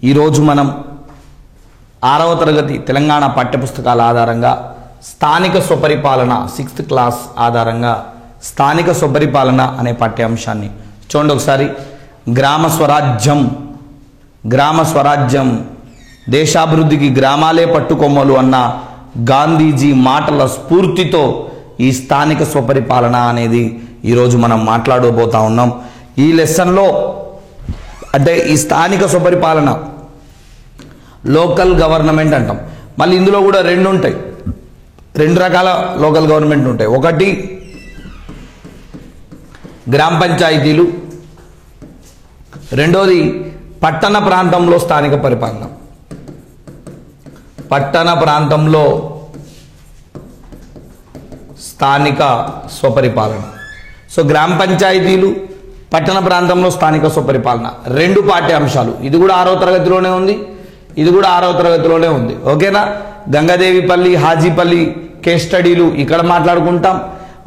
ఈరోజు మనం 6వ తరగతి తెలంగాణ పాఠ్యపుస్తకాల ఆధారంగా స్థానిక స్వపరిపాలన 6th క్లాస్ ఆధారంగా స్థానిక స్వపరిపాలన అనే పాఠ్యాంశాన్ని చూడండి ఒకసారి. గ్రామ స్వరాజ్యం దేశాభివృద్ధికి గ్రామాలే పట్టుకొమ్మలు అన్న గాంధీజీ మాటల స్ఫూర్తితో ఈ స్థానిక స్వపరిపాలన అనేది ఈరోజు మనం మాట్లాడబోతా ఉన్నాం. ఈ లెసన్లో అంటే ఈ స్థానిక స్వపరిపాలన లోకల్ గవర్నమెంట్ అంటాం. మళ్ళీ ఇందులో కూడా రెండు రకాల లోకల్ గవర్నమెంట్ ఉంటాయి. ఒకటి గ్రామ పంచాయతీలు, రెండోది పట్టణ ప్రాంతంలో స్థానిక పరిపాలన. పట్టణ ప్రాంతంలో స్థానిక స్వపరిపాలన. సో గ్రామ పంచాయతీలు, పట్టణ ప్రాంతంలో స్థానిక స్వపరిపాలన రెండు పాఠ్యాంశాలు. ఇది కూడా 6వ తరగతిలోనే ఉంది, ఇది కూడా 6వ తరగతిలోనే ఉంది. ఓకేనా? గంగాదేవిపల్లి, హాజీపల్లి కేస్ స్టడీలు ఇక్కడ మాట్లాడుకుంటాం.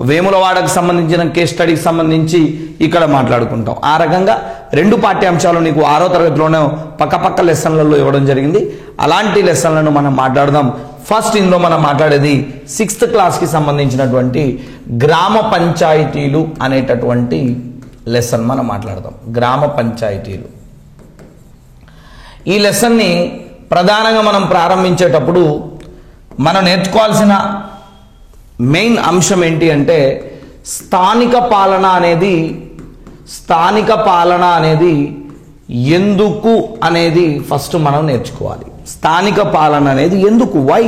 వేములవాడకు సంబంధించిన కేస్ స్టడీకి సంబంధించి ఇక్కడ మాట్లాడుకుంటాం. ఆ రకంగా రెండు పాఠ్యాంశాలు నీకు 6వ తరగతిలోనే పక్క లెసన్లలో ఇవ్వడం జరిగింది. అలాంటి లెసన్లను మనం మాట్లాడదాం. ఫస్ట్ ఇందులో మనం మాట్లాడేది 6th క్లాస్కి సంబంధించినటువంటి గ్రామ పంచాయతీలు అనేటటువంటి లెసన్ మనం మాట్లాడదాం. గ్రామ పంచాయతీలు ఈ లెసన్ని ప్రధానంగా మనం ప్రారంభించేటప్పుడు మనం నేర్చుకోవాల్సిన మెయిన్ అంశం ఏంటి అంటే స్థానిక పాలన అనేది ఎందుకు అనేది ఫస్ట్ మనం నేర్చుకోవాలి. స్థానిక పాలన అనేది ఎందుకు, వై?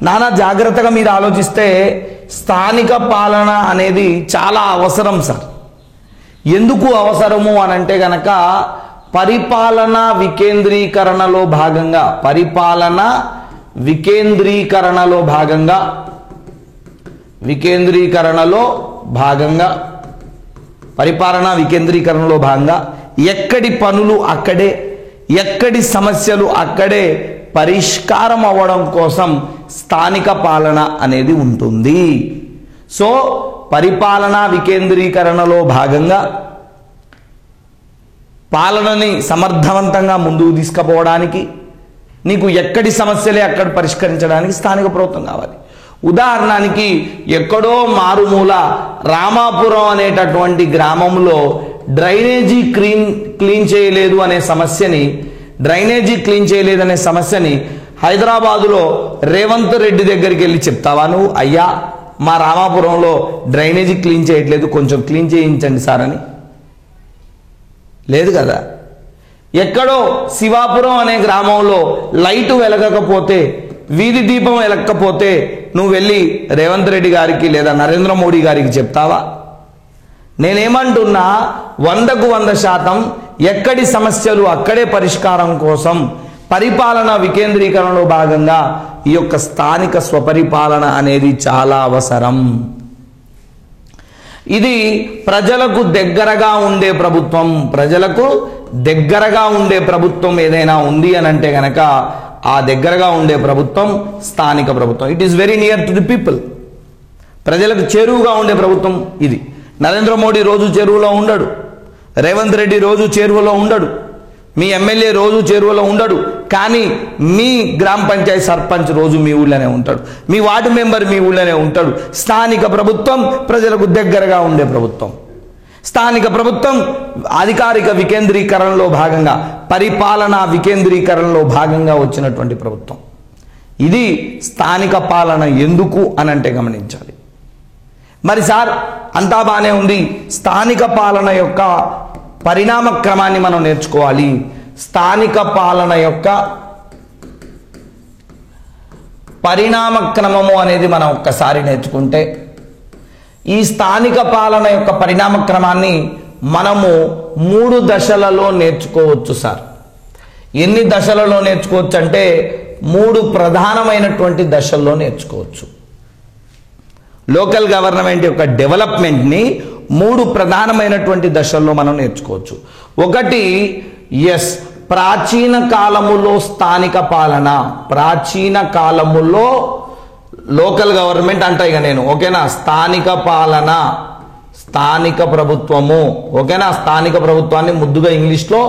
నానా జాగ్రత్తగా మీరు ఆలోచిస్తే స్థానిక పాలన అనేది చాలా అవసరం సార్. ఎందుకు అవసరము అనంటే గనక పరిపాలన వికేంద్రీకరణలో భాగంగా పరిపాలన వికేంద్రీకరణలో భాగంగా ఎక్కడి పనులు అక్కడే, ఎక్కడి సమస్యలు అక్కడే పరిష్కారం అవ్వడం కోసం స్థానిక పాలన అనేది ఉంటుంది. సో పరిపాలన వికేంద్రీకరణలో భాగంగా పాలనని సమర్థవంతంగా ముందుకు తీసుకుపోవడానికి నీకు ఎక్కడి సమస్యలే అక్కడ పరిష్కరించడానికి స్థానిక ప్రభుత్వం కావాలి. ఉదాహరణకి ఎక్కడో మారుమూల రామాపురం అనేటటువంటి గ్రామంలో డ్రైనేజీ క్లీన్ చేయలేదనే సమస్యని హైదరాబాదులో రేవంత్ రెడ్డి దగ్గరికి వెళ్ళి చెప్తావా నువ్వు? అయ్యా మా రామాపురంలో డ్రైనేజీ క్లీన్ చేయట్లేదు, కొంచెం క్లీన్ చేయించండి సార్ అని? లేదు కదా. ఎక్కడో శివాపురం అనే గ్రామంలో లైటు వెలగకపోతే, వీధి దీపం వెలగకపోతే నువ్వు వెళ్ళి రేవంత్ రెడ్డి గారికి లేదా నరేంద్ర మోడీ గారికి చెప్తావా? నేనేమంటున్నా 100కు 100% ఎక్కడి సమస్యలు అక్కడే పరిష్కారం కోసం పరిపాలన వికేంద్రీకరణలో భాగంగా ఈ యొక్క స్థానిక స్వపరిపాలన అనేది చాలా అవసరం. ఇది ప్రజలకు దగ్గరగా ఉండే ప్రభుత్వం ఏదైనా ఉంది అని అంటే గనక ఆ దగ్గరగా ఉండే ప్రభుత్వం స్థానిక ప్రభుత్వం. It is very near to the people. ప్రజలకు చేరువుగా ఉండే ప్రభుత్వం ఇది. నరేంద్ర మోడీ రోజు చెరువులో ఉండడు, రేవంత్ రెడ్డి రోజు చెరువులో ఉండడు, మీ ఎమ్మెల్యే రోజు చెరువులో ఉండడు, కానీ మీ గ్రామ పంచాయతీ సర్పంచ్ రోజు మీ ఊళ్ళోనే ఉంటాడు, మీ వార్డు మెంబర్ మీ ఊళ్ళోనే ఉంటాడు. స్థానిక ప్రభుత్వం ప్రజలకు దగ్గరగా ఉండే ప్రభుత్వం. స్థానిక ప్రభుత్వం అధికారిక వికేంద్రీకరణలో భాగంగా, పరిపాలనా వికేంద్రీకరణలో భాగంగా వచ్చినటువంటి ప్రభుత్వం. ఇది స్థానిక పాలన ఎందుకు అనంటే గమనించాలి. మరి సార్ అంతా బాగానే ఉంది, స్థానిక పాలన యొక్క పరిణామ క్రమాన్ని మనం నేర్చుకోవాలి. స్థానిక పాలన యొక్క పరిణామ క్రమము అనేది మనం ఒక్కసారి నేర్చుకుంటే, ఈ స్థానిక పాలన యొక్క పరిణామ క్రమాన్ని మనము 3 దశలలో నేర్చుకోవచ్చు సార్. ఎన్ని దశలలో నేర్చుకోవచ్చు అంటే 3 ప్రధానమైనటువంటి దశల్లో నేర్చుకోవచ్చు. లోకల్ గవర్నమెంట్ యొక్క డెవలప్మెంట్ని 3 ప్రధానమైనటువంటి దశల్లో మనం నేర్చుకోవచ్చు. ఒకటి ప్రాచీన కాలములో స్థానిక పాలన. ప్రాచీన కాలములో లోకల్ గవర్నమెంట్ అంటా ఇక నేను, ఓకేనా? స్థానిక పాలన, స్థానిక ప్రభుత్వము, ఓకేనా? స్థానిక ప్రభుత్వాన్ని ముద్దుగా ఇంగ్లీష్లో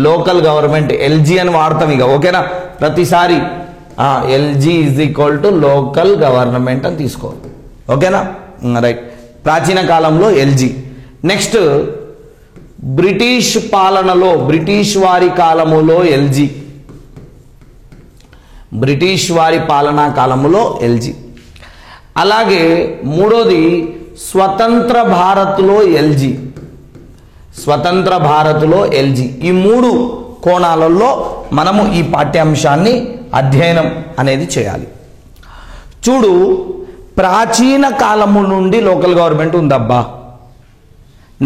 లోకల్ గవర్నమెంట్, ఎల్జీ అని వాడతాం ఇక, ఓకేనా? ప్రతిసారి LG is equal to local government అని తీసుకోవాలి, ఓకేనా? రైట్. ప్రాచీన కాలంలో ఎల్జీ. నెక్స్ట్ బ్రిటిష్ పాలనలో, బ్రిటిష్ వారి కాలములో ఎల్జీ, బ్రిటిష్ వారి పాలనా కాలములో ఎల్జీ. అలాగే మూడోది స్వతంత్ర భారత్లో ఎల్జీ, స్వతంత్ర భారత్లో ఎల్జీ. ఈ మూడు కోణాలలో మనము ఈ పాఠ్యాంశాన్ని అధ్యయనం అనేది చేయాలి. చూడు, ప్రాచీన కాలము నుండి లోకల్ గవర్నమెంట్ ఉందబ్బా.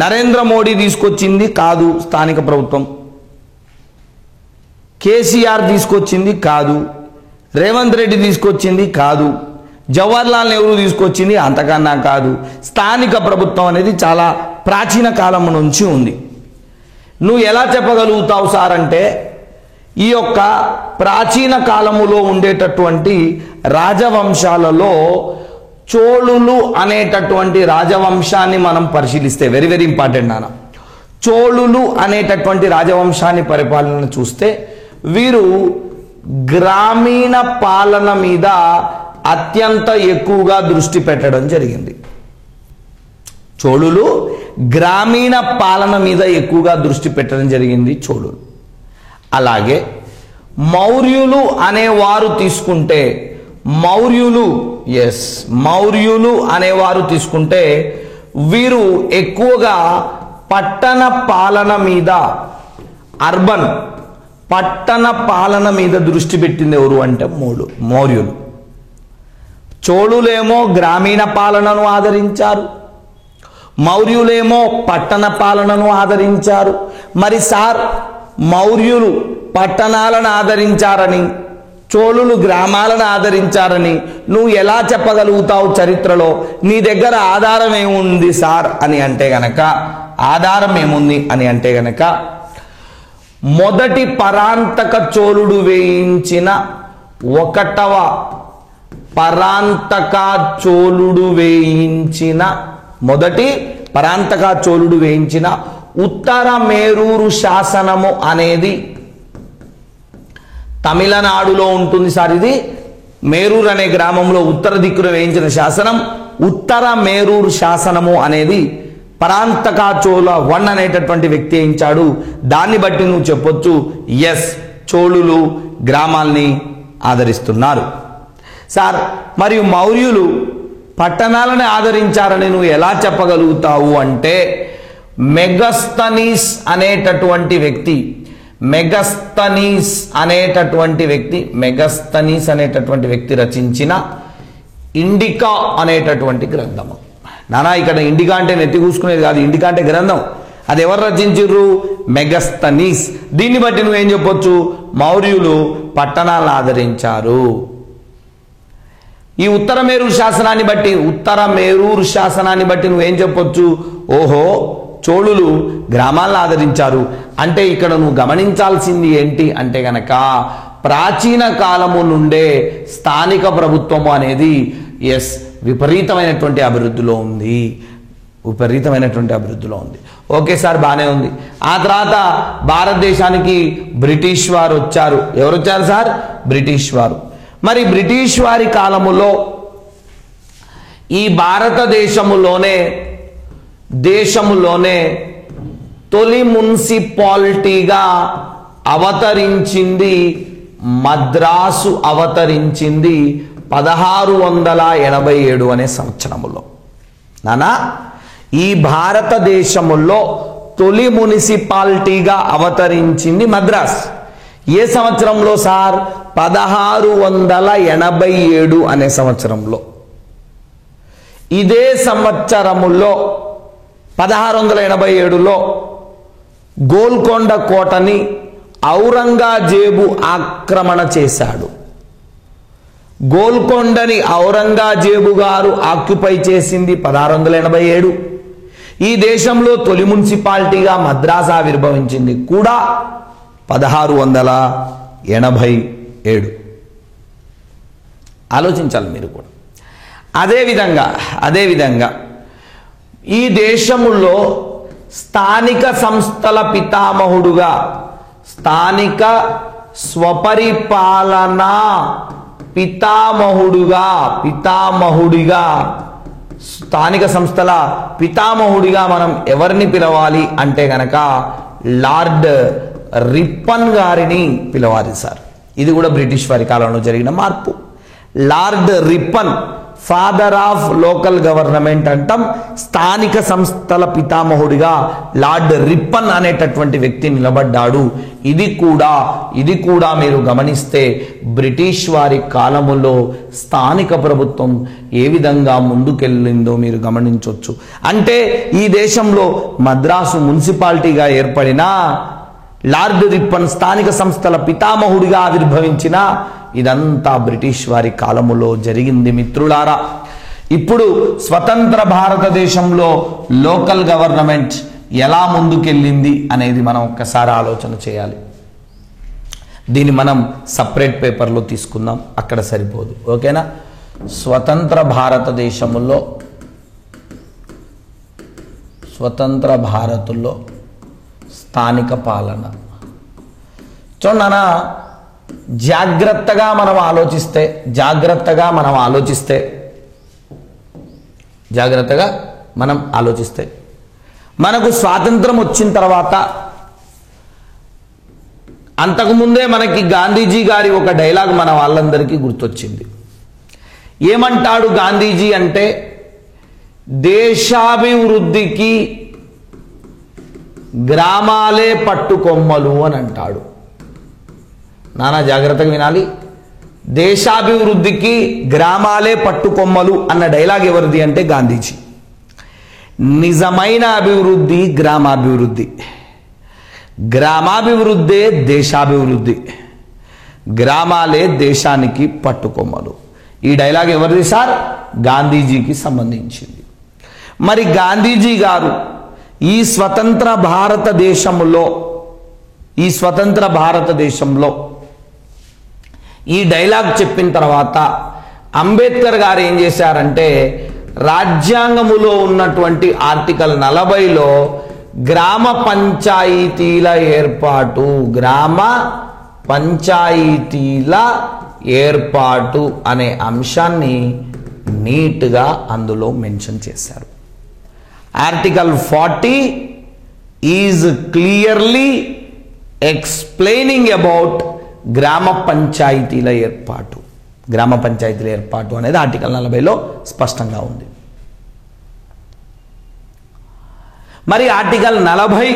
నరేంద్ర మోడీ తీసుకొచ్చింది కాదు స్థానిక ప్రభుత్వం, కేసీఆర్ తీసుకొచ్చింది కాదు, రేవంత్ రెడ్డి తీసుకొచ్చింది కాదు, జవహర్లాల్ నెహ్రూ తీసుకొచ్చింది అంతకన్నా కాదు. స్థానిక ప్రభుత్వం అనేది చాలా ప్రాచీన కాలం నుంచి ఉంది. నువ్వు ఎలా చెప్పగలుగుతావు సార్ అంటే, ఈ యొక్క ప్రాచీన కాలములో ఉండేటటువంటి రాజవంశాలలో చోళులు అనేటటువంటి రాజవంశాన్ని మనం పరిశీలిస్తే, వెరీ వెరీ ఇంపార్టెంట్ నాన్న, చోళులు అనేటటువంటి రాజవంశాన్ని పరిపాలన చూస్తే వీరు గ్రామీణ పాలన మీద అత్యంత ఎక్కువగా దృష్టి పెట్టడం జరిగింది. చోళులు గ్రామీణ పాలన మీద ఎక్కువగా దృష్టి పెట్టడం జరిగింది చోళులు. అలాగే మౌర్యులు అనేవారు తీసుకుంటే, మౌర్యులు అనేవారు తీసుకుంటే వీరు ఎక్కువగా పట్టణ పాలన మీద, అర్బన్ పట్టణ పాలన మీద దృష్టి పెట్టింది ఎవరు అంటే మౌర్యులు. చోళులేమో గ్రామీణ పాలనను ఆదరించారు, మౌర్యులేమో పట్టణ పాలనను ఆదరించారు. మరి సార్, మౌర్యులు పట్టణాలను ఆదరించారని, చోళులు గ్రామాలను ఆదరించారని నువ్వు ఎలా చెప్పగలుగుతావు చరిత్రలో? నీ దగ్గర ఆధారం ఏముంది సార్ అని అంటే గనక, ఆధారం ఏముంది అని అంటే గనక, మొదటి పరాంతక చోళుడు వేయించిన 1వ పరాంతక చోళుడు వేయించిన, మొదటి పరాంతక చోళుడు వేయించిన ఉత్తర మేరూరు శాసనము అనేది తమిళనాడులో ఉంటుంది సార్. ఇది మేరూరు అనే గ్రామంలో ఉత్తర దిక్కున వేయించిన శాసనం ఉత్తర మేరూరు శాసనము అనేది పరాంతక చోళ 1 అనేటటువంటి వ్యక్తి వేయించాడు. దాన్ని బట్టి నువ్వు చెప్పొచ్చు, ఎస్, చోళులు గ్రామాల్ని ఆదరిస్తున్నారు. సార్, మరియు మౌర్యులు పట్టణాలను ఆదరించారని నువ్వు ఎలా చెప్పగలుగుతావు అంటే, మెగస్తనీస్ అనేటటువంటి వ్యక్తి రచించిన ఇండికా అనేటటువంటి గ్రంథము. నానా, ఇక్కడ ఇండికా అంటే నెత్తి కూసుకునేది కాదు, ఇండికా అంటే గ్రంథం. అది ఎవరు రచించారు? మెగస్తనీస్. దీన్ని బట్టి నువ్వేం చెప్పొచ్చు? మౌర్యులు పట్టణాలను ఆదరించారు. ఈ ఉత్తర మేరూరు శాసనాన్ని బట్టి నువ్వేం చెప్పొచ్చు? ఓహో, చోళులు గ్రామాలను ఆదరించారు. అంటే ఇక్కడ నువ్వు గమనించాల్సింది ఏంటి అంటే గనక, ప్రాచీన కాలము నుండే స్థానిక ప్రభుత్వము అనేది విపరీతమైనటువంటి అభివృద్ధిలో ఉంది. ఓకే సార్, బాగానే ఉంది. ఆ తర్వాత భారతదేశానికి బ్రిటిష్ వారు వచ్చారు. ఎవరు వచ్చారు సార్? బ్రిటిష్ వారు. మరి బ్రిటిష్ వారి కాలములో ఈ భారతదేశములోనే తొలి మున్సిపాలిటీగా అవతరించింది మద్రాసు, అవతరించింది 1687 అనే సంవత్సరములో. నానా, ఈ భారతదేశములో తొలి మున్సిపాలిటీగా అవతరించింది మద్రాస్. ఏ సంవత్సరంలో సార్? 1687 అనే సంవత్సరంలో. ఇదే సంవత్సరములో 1687లో గోల్కొండ కోటని ఔరంగజేబు ఆక్రమణ చేశాడు. గోల్కొండని ఔరంగజేబు గారు ఆక్యుపై చేసింది 1687. ఈ దేశంలో తొలి మున్సిపాలిటీగా మద్రాసు ఆవిర్భవించింది కూడా 1687. ఆలోచించాలి మీరు కూడా. అదేవిధంగా ఈ దేశములో స్థానిక సంస్థల పితామహుడుగా, స్థానిక స్వపరిపాలన పితామహుడిగా స్థానిక సంస్థల పితామహుడిగా మనం ఎవరిని పిలవాలి అంటే గనక లార్డ్ రిప్పన్ గారిని పిలవాలి సార్. ఇది కూడా బ్రిటిష్ వారి కాలంలో జరిగిన మార్పు. Lord Ripon, father of local government అంటాం. స్థానిక సంస్థల పితామహుడిగా లార్డ్ రిప్పన్ అనేటటువంటి వ్యక్తి నిలబడ్డాడు. ఇది కూడా మీరు గమనిస్తే బ్రిటిష్ వారి కాలములో స్థానిక ప్రభుత్వం ఏ విధంగా ముందుకెళ్ళిందో మీరు గమనించవచ్చు. అంటే ఈ దేశంలో మద్రాసు మున్సిపాలిటీగా ఏర్పడిన లార్డ్ రిప్పన్ స్థానిక సంస్థల పితామహుడిగా ఆవిర్భవించిన ఇదంతా బ్రిటిష్ వారి కాలములో జరిగింది మిత్రులారా. ఇప్పుడు స్వతంత్ర భారతదేశంలో లోకల్ గవర్నమెంట్ ఎలా ముందుకెళ్ళింది అనేది మనం ఒక్కసారి ఆలోచన చేయాలి. దీన్ని మనం సపరేట్ పేపర్లో తీసుకుందాం, అక్కడ సరిపోదు. ఓకేనా? స్వతంత్ర భారత్లో స్థానిక పాలన చూడనా. జాగ్రత్తగా మనం ఆలోచిస్తే మనకు స్వాతంత్రం వచ్చిన తర్వాత అంతకుముందే మనకి గాంధీజీ గారి ఒక డైలాగ్ మన వాళ్ళందరికీ గుర్తొచ్చింది. ఏమంటాడు గాంధీజీ అంటే, దేశాభివృద్ధికి గ్రామాలే పట్టుకొమ్మలు అని అంటాడు. నానా జాగ్రత్తగా వినాలి. దేశాభివృద్ధికి గ్రామాలే పట్టుకొమ్మలు అన్న డైలాగ్ ఎవరిది అంటే గాంధీజీ. నిజమైన అభివృద్ధి గ్రామాభివృద్ధే దేశాభివృద్ధి, గ్రామాలే దేశానికి పట్టుకొమ్మలు. ఈ డైలాగ్ ఎవరిది సార్? గాంధీజీకి సంబంధించింది. మరి గాంధీజీ గారు ఈ స్వతంత్ర భారతదేశంలో ఈ డైలాగ్ చెప్పిన తర్వాత అంబేద్కర్ గారు ఏం చేశారంటే, రాజ్యాంగములో ఉన్నటువంటి ఆర్టికల్ 40లో గ్రామ పంచాయతీల ఏర్పాటు అనే అంశాన్ని నీట్గా అందులో మెన్షన్ చేశారు. Article 40 is clearly explaining about గ్రామ పంచాయతీల ఏర్పాటు అనేది ఆర్టికల్ 40లో స్పష్టంగా ఉంది. మరి ఆర్టికల్ 40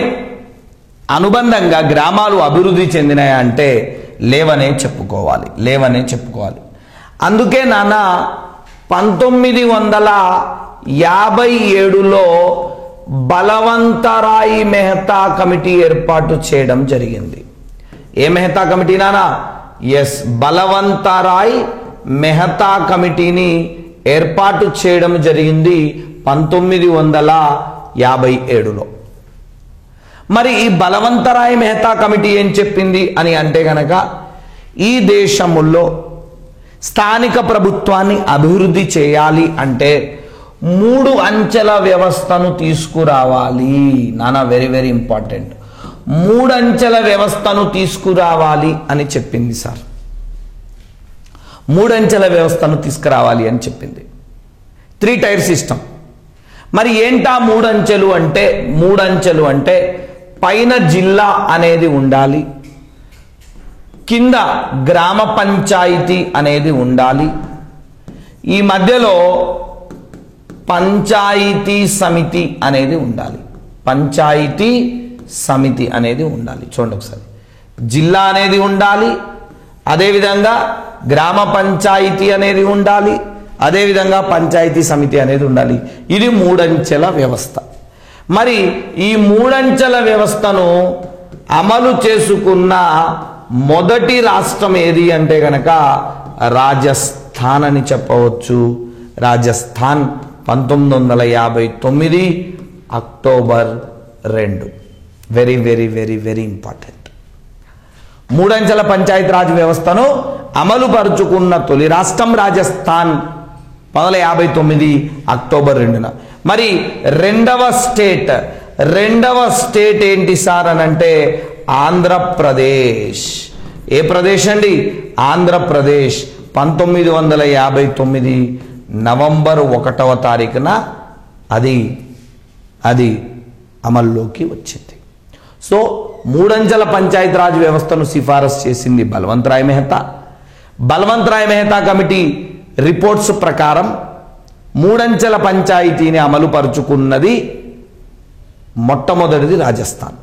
అనుబంధంగా గ్రామాలు అభివృద్ధి చెందినాయి అంటే లేవనే చెప్పుకోవాలి. అందుకే నాన్న 1957లో బలవంతరాయ్ మెహతా కమిటీ ఏర్పాటు చేయడం జరిగింది. ఏ మెహతా కమిటీ నానా? ఎస్, బలవంతరాయ్ మెహతా కమిటీని ఏర్పాటు చేయడం జరిగింది 1957లో. మరి ఈ బలవంతరాయ్ మెహతా కమిటీ ఏం చెప్పింది అని అంటే గనక, ఈ దేశములో స్థానిక ప్రభుత్వాన్ని అభివృద్ధి చేయాలి అంటే 3 అంచెల వ్యవస్థను తీసుకురావాలి. నానా వెరీ వెరీ ఇంపార్టెంట్. 3 అంచెల వ్యవస్థను తీసుకురావాలి అని చెప్పింది సార్. 3 అంచెల వ్యవస్థను తీసుకురావాలి అని చెప్పింది. 3 టైర్ సిస్టమ్. మరి ఏంటా 3 అంచెలు అంటే? 3 అంచెలు అంటే పైన జిల్లా అనేది ఉండాలి, కింద గ్రామ పంచాయతీ అనేది ఉండాలి, ఈ మధ్యలో పంచాయతీ సమితి అనేది ఉండాలి. చూడండి ఒకసారి. జిల్లా అనేది ఉండాలి, అదేవిధంగా గ్రామ పంచాయతీ అనేది ఉండాలి, అదేవిధంగా పంచాయతీ సమితి అనేది ఉండాలి. ఇది 3 అంచెల వ్యవస్థ. మరి ఈ 3 అంచెల వ్యవస్థను అమలు చేసుకున్న మొదటి రాష్ట్రం ఏది అంటే గనక రాజస్థాన్ అని చెప్పవచ్చు. Rajasthan 1959 October 2. Very very very very important. 3 అంచెల పంచాయతీరాజ్ వ్యవస్థను అమలు పరుచుకున్న తొలి రాష్ట్రం రాజస్థాన్ 1959 అక్టోబర్ 2న. మరి రెండవ స్టేట్ ఏంటి సార్ అని అంటే ఆంధ్రప్రదేశ్. ఏ ప్రదేశ్ అండి? ఆంధ్రప్రదేశ్. 1959 నవంబర్ 1వ తారీఖున అది అమల్లోకి వచ్చింది. సో మూడంచెల పంచాయతీరాజ్ వ్యవస్థను సిఫారసు చేసింది బల్వంతరాయ్ మెహతా. బల్వంతరాయ్ మెహతా కమిటీ రిపోర్ట్స్ ప్రకారం మూడంచెల పంచాయతీని అమలు పరుచుకున్నది మొట్టమొదటిది రాజస్థాన్.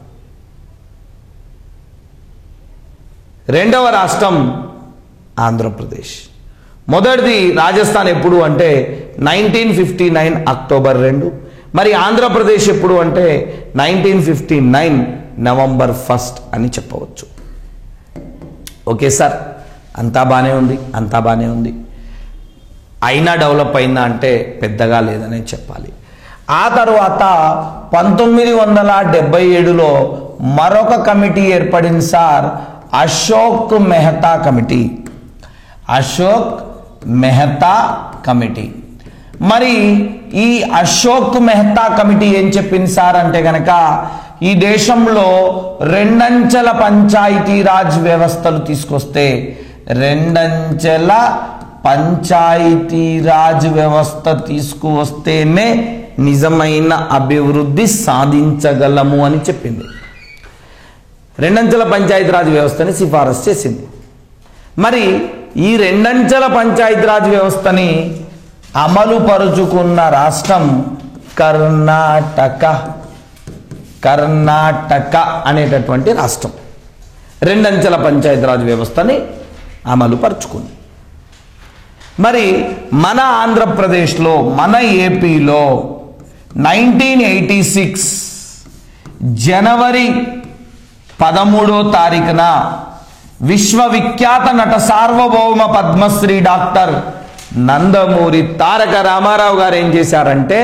రెండవ రాష్ట్రం ఆంధ్రప్రదేశ్. మొదటిది రాజస్థాన్ ఎప్పుడు అంటే 1959 అక్టోబర్ 2. మరి ఆంధ్రప్రదేశ్ ఎప్పుడు అంటే 1959 నవంబర్ 1 అని చెప్పవచ్చు. ఓకే సార్, అంతా బాగానే ఉంది. అయినా డెవలప్ అయిందా అంటే పెద్దగా లేదనే చెప్పాలి. ఆ తర్వాత 1977లో మరొక కమిటీ ఏర్పడింది సార్, అశోక్ మెహతా కమిటీ. మరి ఈ అశోక్ మెహతా కమిటీ ఏం చెప్పింది సార్ అంటే గనక ఈ దేశంలో రెండంచెల పంచాయతీరాజ్ వ్యవస్థలు తీసుకొస్తే, రెండంచెల పంచాయతీరాజ్ వ్యవస్థ తీసుకువస్తేనే నిజమైన అభివృద్ధి సాధించగలము అని చెప్పింది. రెండంచెల పంచాయతీరాజ్ వ్యవస్థని సిఫారసు చేసింది. మరి ఈ రెండంచెల పంచాయతీరాజ్ వ్యవస్థని అమలు పరుచుకున్న రాష్ట్రం కర్ణాటక అనేటటువంటి రాష్ట్రం రెండంచెల పంచాయతీరాజ్ వ్యవస్థని అమలు పరుచుకుంది. మరి మన ఆంధ్రప్రదేశ్లో, మన ఏపీలో 1986 జనవరి 13వ తారీఖున విశ్వవిఖ్యాత నట సార్వభౌమ పద్మశ్రీ డాక్టర్ నందమూరి తారక రామారావు గారు ఏం చేశారంటే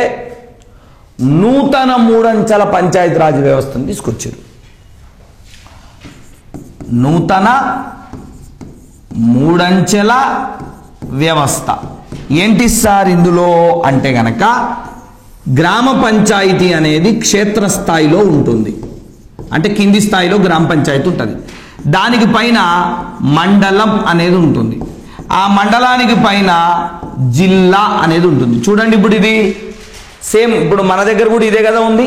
నూతన మూడంచెల పంచాయతీరాజ్ వ్యవస్థను తీసుకొచ్చారు. నూతన మూడంచెల వ్యవస్థ ఏంటి సార్ ఇందులో అంటే గనక గ్రామ పంచాయతీ అనేది క్షేత్రస్థాయిలో ఉంటుంది. అంటే కింది స్థాయిలో గ్రామ పంచాయతీ ఉంటుంది. దానికి పైన మండలం అనేది ఉంటుంది. ఆ మండలానికి పైన జిల్లా అనేది ఉంటుంది. చూడండి, ఇప్పుడు ఇది సేమ్, ఇప్పుడు మన దగ్గర కూడా ఇదే కదా ఉంది.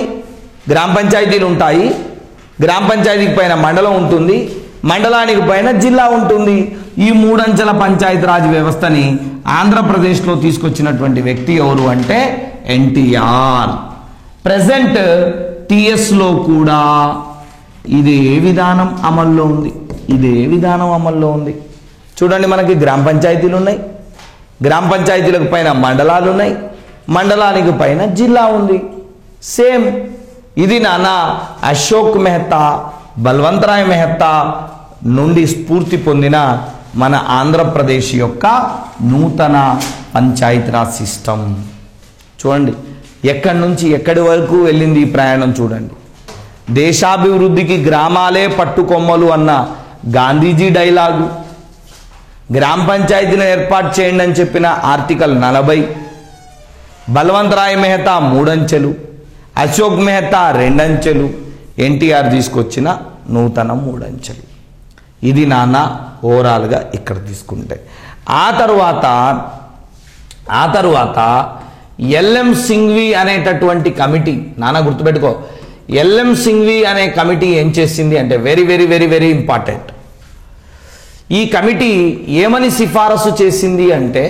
గ్రామ పంచాయతీలు ఉంటాయి, గ్రామ పంచాయతీకి పైన మండలం ఉంటుంది, మండలానికి పైన జిల్లా ఉంటుంది. ఈ మూడంచెల పంచాయతీరాజ్ వ్యవస్థని ఆంధ్రప్రదేశ్లో తీసుకొచ్చినటువంటి వ్యక్తి ఎవరు అంటే ఎన్టీఆర్. ప్రెసెంట్ టిఎస్లో కూడా ఇదే విధానం అమల్లో ఉంది. చూడండి, మనకి గ్రామ పంచాయతీలు ఉన్నాయి, గ్రామ పంచాయతీలకు పైన మండలాలు ఉన్నాయి, మండలానికి పైన జిల్లా ఉంది. సేమ్ ఇది నానా అశోక్ మెహతా, బల్వంతరాయ్ మెహతా నుండి స్ఫూర్తి పొందిన మన ఆంధ్రప్రదేశ్ యొక్క నూతన పంచాయతీరాజ్ సిస్టమ్. చూడండి ఎక్కడి నుంచి ఎక్కడి వరకు వెళ్ళింది ఈ ప్రయాణం. చూడండి, దేశాభివృద్ధికి గ్రామాలే పట్టుకొమ్మలు అన్న గాంధీజీ డైలాగు, గ్రామ పంచాయతీని ఏర్పాటు చేయండి అని చెప్పిన ఆర్టికల్ 40, బల్వంతరాయ్ మెహతా మూడంచెలు, అశోక్ మెహతా రెండంచెలు, ఎన్టీఆర్ తీసుకొచ్చిన నూతన మూడంచెలు. ఇది నాన్న ఓవరాల్గా ఇక్కడ తీసుకుంటే. ఆ తర్వాత ఎల్ఎం సింఘ్వి అనేటటువంటి కమిటీ, నాన్న గుర్తుపెట్టుకో, ఎల్ఎం సింఘ్వి అనే కమిటీ ఏం చేసింది అంటే very very very very important. ఈ కమిటీ ఏమని సిఫారసు చేసింది అంటే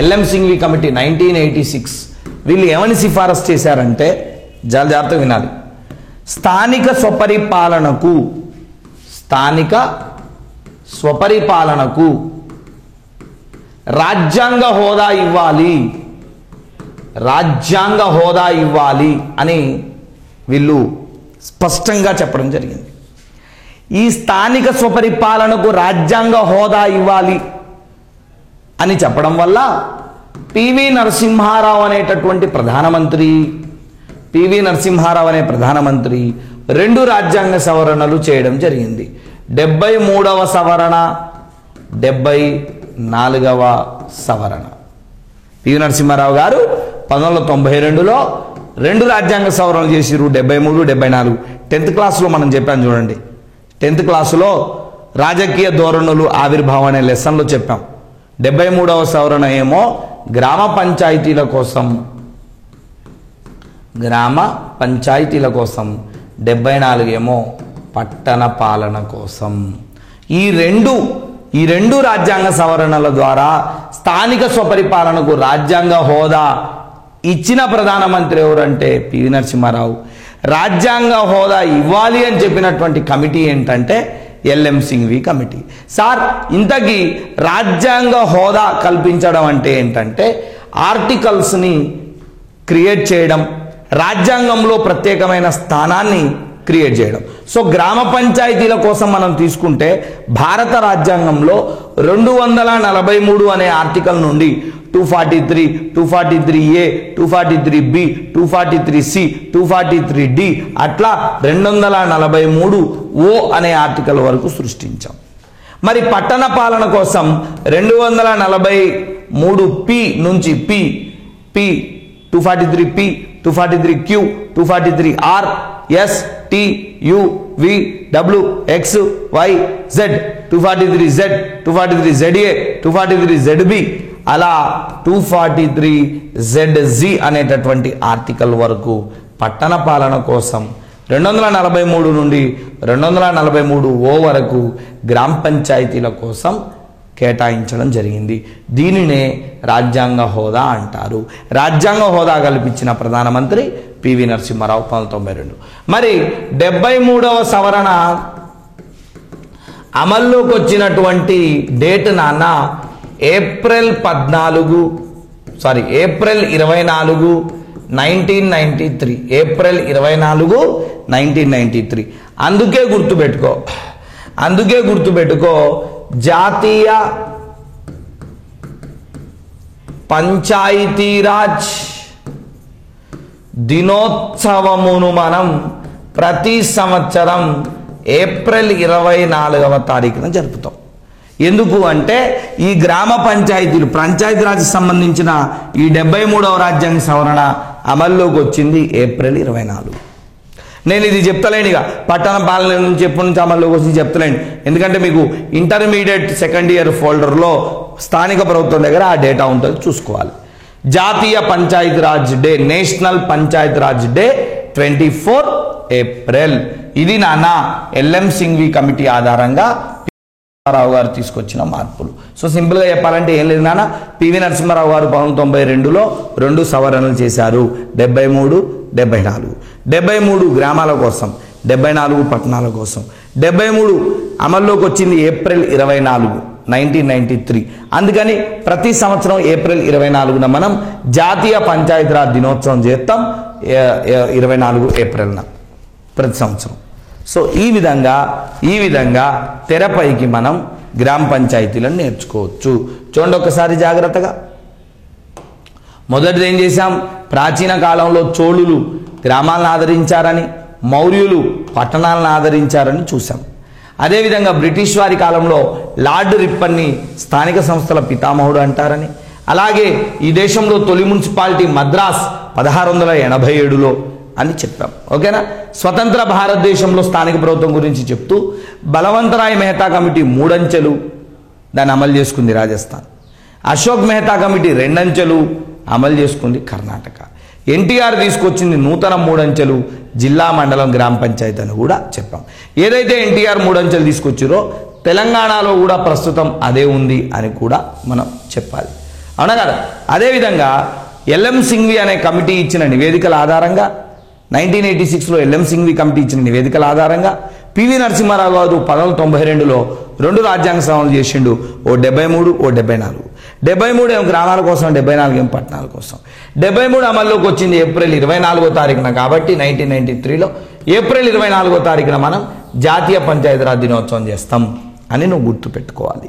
ఎల్ఎం సింఘ్వి కమిటీ 1986 వీళ్ళు ఏమని సిఫారసు చేశారంటే చాలా జాగ్రత్తగా వినాలి. స్థానిక స్వపరిపాలనకు రాజ్యాంగ హోదా ఇవ్వాలి అని వీళ్ళు స్పష్టంగా చెప్పడం జరిగింది. ఈ స్థానిక స్వపరిపాలనకు రాజ్యాంగ హోదా ఇవ్వాలి అని చెప్పడం వల్ల పివి నరసింహారావు అనే ప్రధానమంత్రి 2 రాజ్యాంగ సవరణలు చేయడం జరిగింది. 73వ సవరణ, 74వ సవరణ. పివి నరసింహారావు గారు 1992లో 2 రాజ్యాంగ సవరణలు చేసిరు, 73, 74. 10th క్లాస్లో మనం చెప్పాను చూడండి. 10th క్లాసులో రాజకీయ ధోరణులు ఆవిర్భావం అనే లెసన్లో చెప్పాం. 73వ సవరణ ఏమో గ్రామ పంచాయతీల కోసం, 74 ఏమో పట్టణ పాలన కోసం. ఈ రెండు రాజ్యాంగ సవరణల ద్వారా స్థానిక స్వపరిపాలనకు రాజ్యాంగ హోదా ఇచ్చిన ప్రధానమంత్రి ఎవరంటే పివి నరసింహారావు. రాజ్యాంగ హోదా ఇవ్వాలి అని చెప్పినటువంటి కమిటీ ఏంటంటే ఎల్ఎం సింఘ్వి కమిటీ. సార్, ఇంతకీ రాజ్యాంగ హోదా కల్పించడం అంటే ఏంటంటే ఆర్టికల్స్ని క్రియేట్ చేయడం, రాజ్యాంగంలో ప్రత్యేకమైన స్థానాన్ని క్రియేట్ చేయడం. సో గ్రామ పంచాయతీల కోసం మనం తీసుకుంటే భారత రాజ్యాంగంలో 243 అనే ఆర్టికల్ నుండి 243, 243A, 243B, 243C, 243D అట్లా 243O అనే ఆర్టికల్ వరకు సృష్టించాం. మరి పట్టణ పాలన కోసం 243P నుంచి P 243P, 243Q, 243R, S, T, U, V, W, X, Y, Z, 243Z, 243ZA, 243ZB అలా 243ZZ అనేటటువంటి ఆర్టికల్ వరకు పట్టణ పాలన కోసం 243 నుండి 243O వరకు గ్రామ పంచాయతీల కోసం కేటాయించడం జరిగింది. దీనినే రాజ్యాంగ హోదా అంటారు. రాజ్యాంగ హోదా కల్పించిన ప్రధానమంత్రి పివి నరసింహారావు 1992. మరి 73వ సవరణ అమల్లోకి వచ్చినటువంటి డేట్ నాన్న ఏప్రిల్ 24, 1993. ఏప్రిల్ 24, 1993. అందుకే గుర్తుపెట్టుకో జాతీయ పంచాయతీరాజ్ దినోత్సవమును మనం ప్రతి సంవత్సరం ఏప్రిల్ 24వ తారీఖున జరుపుతాం. ఎందుకు అంటే ఈ గ్రామ పంచాయతీరాజ్ సంబంధించిన ఈ 73వ రాజ్యాంగ సవరణ అమల్లోకి వచ్చింది ఏప్రిల్ 24. నేను ఇది చెప్తలేను, ఇక పట్టణ పాలన నుంచి ఎప్పటి నుంచి అమల్లోకి వచ్చి చెప్తలేను, ఎందుకంటే మీకు ఇంటర్మీడియట్ సెకండ్ ఇయర్ ఫోల్డర్లో స్థానిక ప్రభుత్వం దగ్గర ఆ డేటా ఉంటుంది, చూసుకోవాలి. జాతీయ Panchayati Raj day, national Panchayati Raj day 24 April. ఇది నాన్న ఎల్ఎం సింఘ్వి కమిటీ ఆధారంగా రావు గారు తీసుకొచ్చిన మార్పులు. సో సింపుల్గా చెప్పాలంటే ఏం లేదు నాన్న, పివి నరసింహారావు గారు 1992లో 2 సవరణలు చేశారు, 73, 74. 73 గ్రామాల కోసం, 74 పట్టణాల కోసం. 73 అమల్లోకి వచ్చింది ఏప్రిల్ 24, 1993. అందుకని ప్రతి సంవత్సరం ఏప్రిల్ 24న మనం జాతీయ పంచాయతీరాజ్ దినోత్సవం చేస్తాం, 24 ఏప్రిల్న ప్రతి సంవత్సరం. సో ఈ విధంగా తెరపైకి మనం గ్రామ పంచాయతీలను నేర్చుకోవచ్చు. చూడండి ఒకసారి జాగ్రత్తగా. మొదటిది ఏం చేశాం, ప్రాచీన కాలంలో చోళులు గ్రామాలను ఆదరించారని, మౌర్యులు పట్టణాలను ఆదరించారని చూసాం. అదేవిధంగా బ్రిటిష్ వారి కాలంలో లార్డ్ రిప్పన్ని స్థానిక సంస్థల పితామహుడు అంటారని, అలాగే ఈ దేశంలో తొలి మున్సిపాలిటీ మద్రాస్ 1687లో అని చెప్పాం. ఓకేనా. స్వతంత్ర భారతదేశంలో స్థానిక ప్రభుత్వం గురించి చెప్తూ బలవంతరాయ్ మెహతా కమిటీ 3 అంచెలు దాన్ని అమలు చేసుకుంది రాజస్థాన్. అశోక్ మెహతా కమిటీ 2 అంచెలు అమలు చేసుకుంది కర్ణాటక. ఎన్టీఆర్ తీసుకొచ్చింది నూతన 3 అంచెలు జిల్లా మండలం గ్రామ పంచాయతీ అని కూడా చెప్పాం. ఏదైతే ఎన్టీఆర్ 3 అంచెలు తీసుకొచ్చిరో తెలంగాణలో కూడా ప్రస్తుతం అదే ఉంది అని కూడా మనం చెప్పాలి, అవునా కదా. అదేవిధంగా ఎల్ఎం సింఘ్వి అనే కమిటీ ఇచ్చిన నివేదికల ఆధారంగా 1986లో ఎల్ఎం సింఘ్వి కమిటీ ఇచ్చిన నివేదికల ఆధారంగా పివి నరసింహారావు గారు 1992లో 2 రాజ్యాంగ సవరణలు చేసిండు, ఓ 73, ఓ 74. 73 ఏమో గ్రామాల కోసం, 74 ఏమో పట్టణాల కోసం. 73 అమల్లోకి వచ్చింది ఏప్రిల్ 24వ తారీఖున, కాబట్టి 1993లో ఏప్రిల్ 24వ తారీఖున మనం జాతీయ పంచాయతీరాజ్ దినోత్సవం చేస్తాం అని నువ్వు గుర్తుపెట్టుకోవాలి.